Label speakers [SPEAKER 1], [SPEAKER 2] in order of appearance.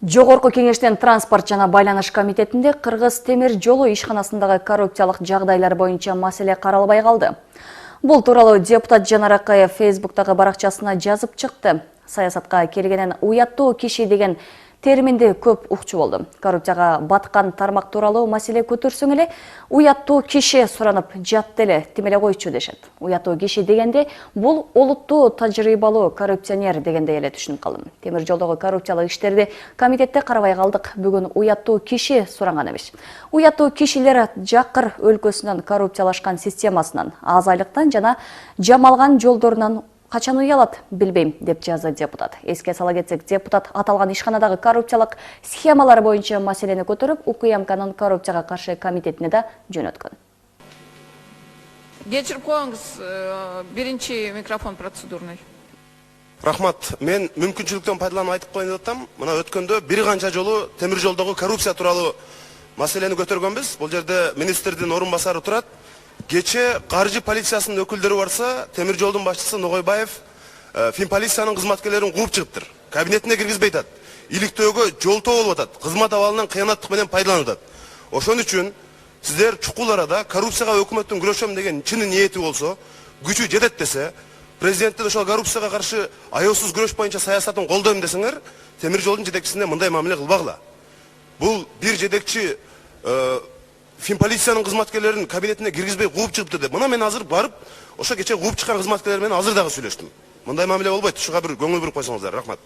[SPEAKER 1] Жогорку кеңештин транспорт жана байланыш комитетинде Кыргыз темир жолу ишканасындагы коррупциялык жагдайлар боюнча маселе каралбай калды. Бул тууралуу депутат Жанар Акаев Фейсбуктагы баракчасына жазып чыкты. Саясатка келгенен уяттуу киши деген терминди көп укчу болду. Коррупцияга баткан тармак тууралуу маселе көтөрсөң эле уяттуу киши суранып жатты эле, тим эле койчу дешет. Уяттуу киши дегенде бул олуттуу тажрыйбалуу коррупционер дегенде эле түшүнүп калдым. Темир жолдогу коррупциялык иштерди комитетте карабай калдык. Бүгүн уяттуу киши суранган эмес. Уяттуу кишилер Жакыр өлкөсүнүн коррупциялашкан системасынан, аз айлыктан жана жамалган жолдорунан качан уялат билбейм, деп жазды депутат. Эске сала кетсек, депутат аталган ишканадагы коррупциялык схемалар боюнча маселени көтөрүп, УКМКнын коррупцияга каршы комитетине да жөнөткөн.
[SPEAKER 2] Кечирип коюңуз, биринчи микрофон процедурный.
[SPEAKER 3] Рахмат, мен мүмкүнчүлүктөн пайдаланып айтып коеюн деп атам. Мына өткөндө бир канча жолу темир жолдогу коррупция тууралуу маселени көтөргөнбүз. Бул жерде министрдин орун басары турат. Кече каржы полициясынын өкүлдөрү барса, темир жолдун башчысы Ногойбаев Финполициянын кызматкерлерин кууп чыгыптыр. Кабинетине киргизбей атат. Иликтөөгө жолтоо болуп атат. Кызмат абалынан кыянаттык менен пайдаланып атат. Ошон үчүн сиздер чукул арада коррупцияга өкмөттүн күрөшөм деген чын ниети болсо, күчү жетет десе, президенттин ошол коррупцияга каршы аеосуз күрөш боюнча саясатын колдойм десеңер, темир жолдун жетекчисине мындай мамиле кылбагыла. Бул бир жетекчи Финполициянын кызматкерлерин кабинетине киргизбей кууп чыгыптыр деп. Мына мен азыр барып, ошо кече кууп чыккан кызматкерлер менен азыр дагы сүйлөштүм. Мындай мамиле болбойт. Ушуга бир көңүл буруп койсоңуздар. Рахмат.